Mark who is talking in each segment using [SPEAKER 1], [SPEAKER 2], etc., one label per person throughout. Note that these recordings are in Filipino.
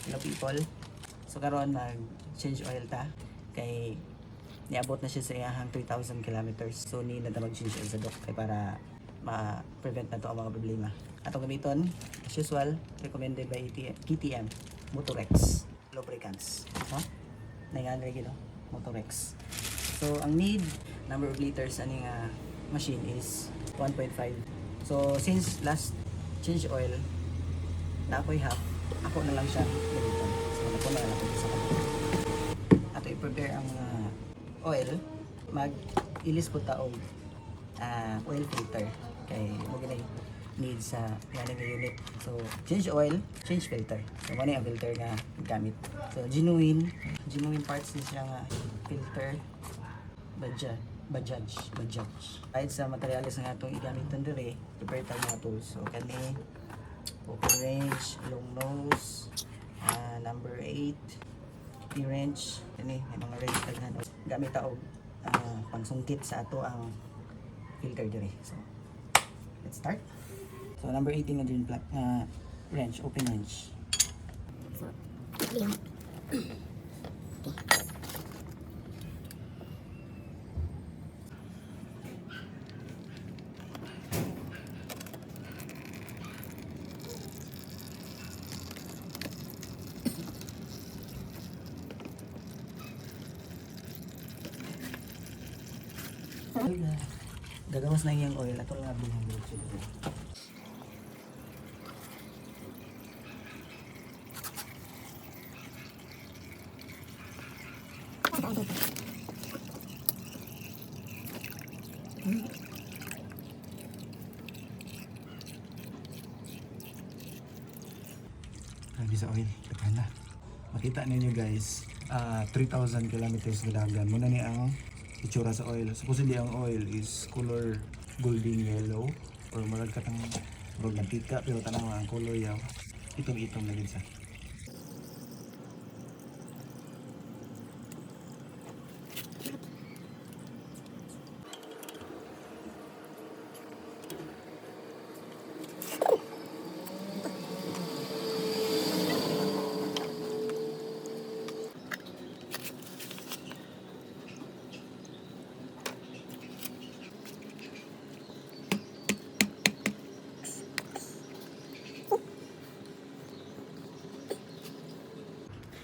[SPEAKER 1] Hello people. So karon mag change oil ta kay niabot na siya sa iyang 3,000 kilometers. So ni na mag change oil sa dok kay para ma-prevent na to ang mga problema. Atong gamiton as usual recommended by KTM Motorex lubricants. Ha? Nangyari gid Motorex. So ang need number of liters ani nga machine is 1.5. So since last change oil na ako'y half, ako na lang siya gamiton. So ako na lang ako sa kanila. Ato i-prepare ang oil, mag-ilis po taog oil filter kay mo ginay need sa ganing nga unit. So change oil, change filter. So mo ang filter nga gamit. So genuine parts ni siya nga filter Bajaj. Kahit sa materialis nga itong igamitan dire, prepare tayo mga tools. So kani open range, long nose, number 8, E-wrench, kani may mga wrench taghan. Gamit taog pangsungkit sa ato ang filter dire. So let's start. So number 18 na din wrench, open wrench. Gagawas na yung oil ato lang bilhin dito. Grabe sa oil, tagaan na. Makita ninyo guys, 3,000 kilometers gidagan. Muna ni ang itsura sa oil. Supposedly ang oil is color golden yellow or marag katang murag mantika pero tanaw ang color yaw itong na gid sa.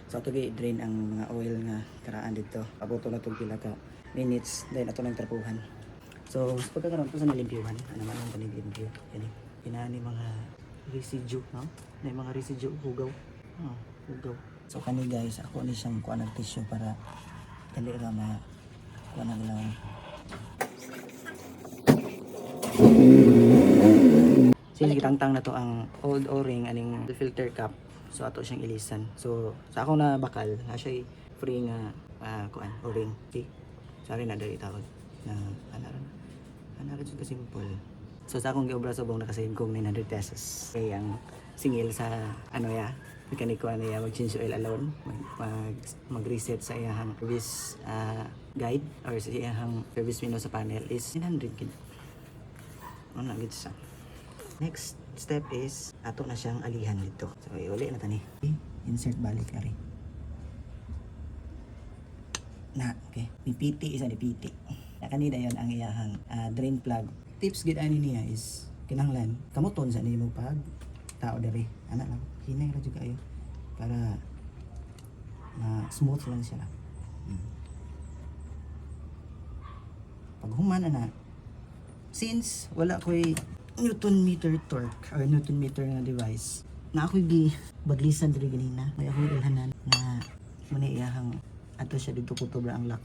[SPEAKER 1] So ito drain ang mga oil nga karaan dito. Pabuto na itong pila ka minutes. Then ito nang trapuhan. So pagkakaroon ito sa nalimpyuhan. Ano man ang panilimpyo. Yan pinani mga residue. No? May mga residue. Hugaw. Hugaw. So kani guys. Ako ni siyang kuha ng tissue para dali ra kuha ng lang. Sige tangtang na to ang old o-ring aning filter cap. So ato siyang ilisan. So sa ako na bakal, na siya free nga kuan o-ring. See? Sorry na dali tawag na ana rin ka simple. So sa akong giobra subong nakasave kong 900 pesos. Kaya ang singil sa mekaniko niya mag-change oil alone, mag-reset sa iyang service guide or sa iyang service menu sa panel is 900 gid. Ano gid sa. Next step is ato na siyang alihan dito. So iuli na tani. Insert balik ari. Na, okay. Nipiti isa nipiti. Na kanina yon ang iyahang drain plug. Tips gid ani niya is kinahanglan kamuton sa nimo pag tao diri. Ana lang. Hinay ra jud kayo para na smooth lang siya lang. Pag human na since wala ko'y Newton meter torque or Newton meter nga device na ako'y baglisan diri ganina may ako'y ilhanan na muna iyahang ato siya dito kutubra ang lock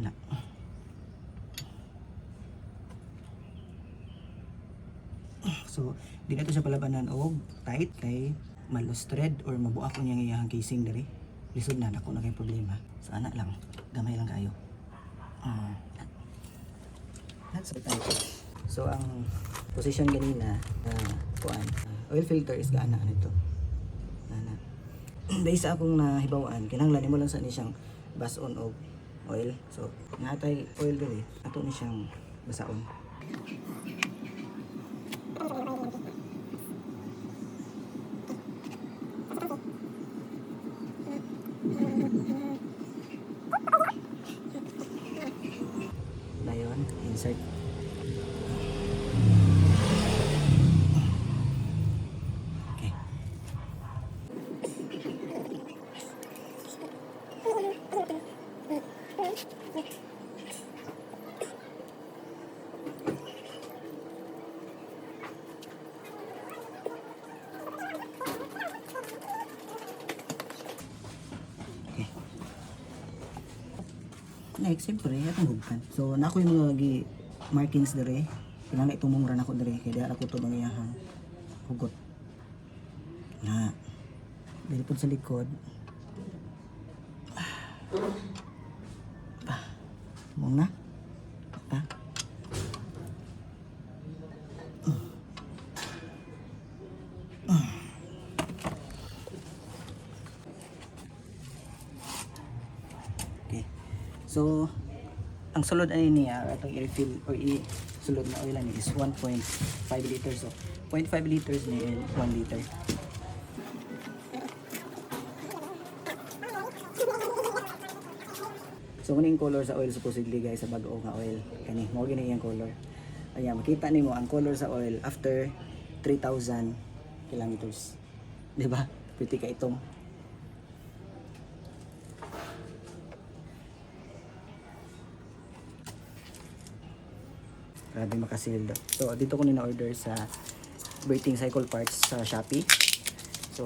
[SPEAKER 1] anak. So di na to siya palabanan og tight kay malustred or mabuak ko niyang iyahang casing diri lisod na ako na kay problema. So anak lang gamay lang kayo. That's the type. So ang position ganina oil filter is gaana nito. Dahil sa akong nahibawaan, kinahanglan mo lang sa ni siyang bas-on og oil. So natay oil diri, ato ni siyang basaon. next, siyempre, atong hugkan. So, na ako yung mga markings dire. Kailangan itumong ran ako dire. Kaya di ako ito bang iyahang hugot. Na. Dili po sa likod. Tumong na. Pa. Okay. So, ang sulod ani niya atong i-refill or i-sulod na oil ani is 1.5 liters. So, 0.5 liters ni 1 liter. So, kuning color sa oil supposedly guys sa bag-o nga oil. Kani mo gini iyang color. Ayan, makita nimo ang color sa oil after 3,000 kilometers. 'Di ba? Pretty ka itong. Grabe makasil. So dito ko na order sa Breathing Cycle Parts sa Shopee. So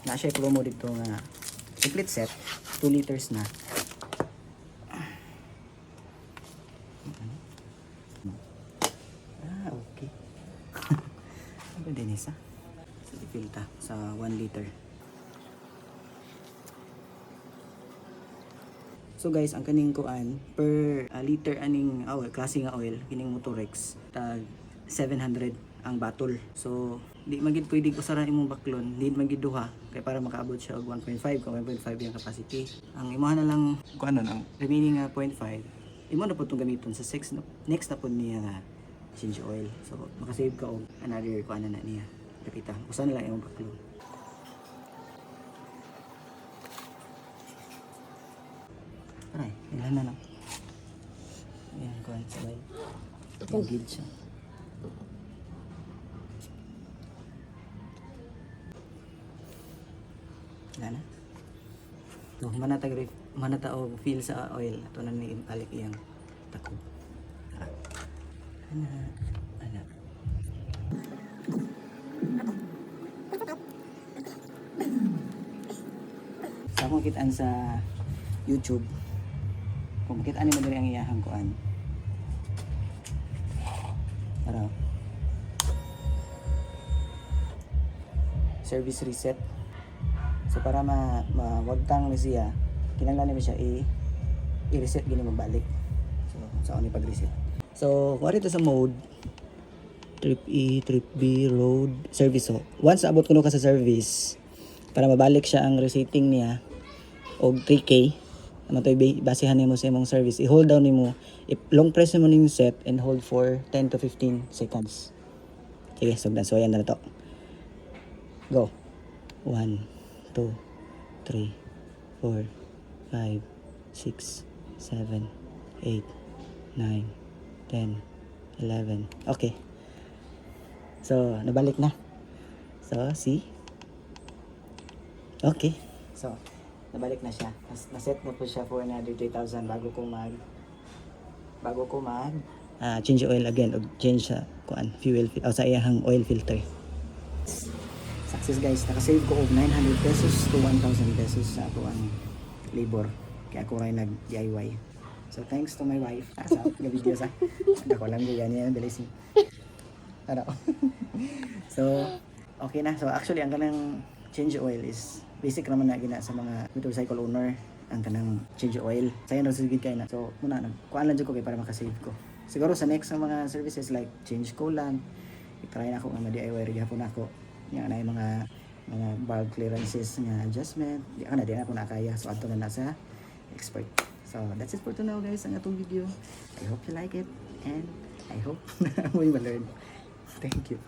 [SPEAKER 1] na siya promo dito nga complete set 2 liters na. Okay. Ano din isa? So i-fill ta sa 1 liter. So guys, ang kaning kuan per liter aning klase nga oil kining Motorex tag 700 ang bottle. So di magid pwede usaran imong baklon, need magid duha kay para makaabot siya og 1.5 kung 1.5 yung capacity. Ang imuha na lang kuanon ang remaining 0.5 imo na pud tong gamiton sa next na pud niya nga change oil. So makasave ka og another kuan na niya. Kapita, usa na lang imong baklon. Aray, ilan na lang. Ayan, kuhan sabay. Gilid siya. Ilan na? So, manata o feel sa oil. Ito na ni balik iyang tako. Ana. Sa akong kitaan sa YouTube, kung makita ni madali ang iyahang kuan. Para service reset. So para wagtang ni siya, kinahanglan ni siya i-reset gini mabalik. So sa ni pag-reset. So kuha ito sa mode trip E, trip B, road, service. So once abot kuno ka sa service, para mabalik siya ang resetting niya og 3K. Ano to basehan nimo sa imong service, i-hold down nimo, long press mo ning set and hold for 10 to 15 seconds. Sige, so ayan na to. Go. 1 2 3 4 5 6 7 8 9 10 11. Okay. So, nabalik na. So, see? Okay. So, nabalik na siya. Naset na po siya for another 3,000 bago ko mag change oil again o change sa fuel sa iyang oil filter. Success guys, nakasave ko og 900 pesos to 1,000 pesos sa ato ang labor. Kaya ako rin nag-DIY. So thanks to my wife sa video sa. Ako lang yan yan bilis. Ano? So okay na. So actually ang kanang change oil is basic naman na gina sa mga motorcycle owner ang kanang change oil. Sayon ra sigid kay na. So muna kuan lang jud ko kay para makasave ko. Siguro sa next ng mga services like change coolant, i-try na ako nga ma-DIY rin hapon ako. Yang na yung mga valve clearances nga adjustment. Di ako na kaya. So ato na sa expert. So that's it for now guys ang atong video. I hope you like it and I hope na mo ma-learn. Thank you.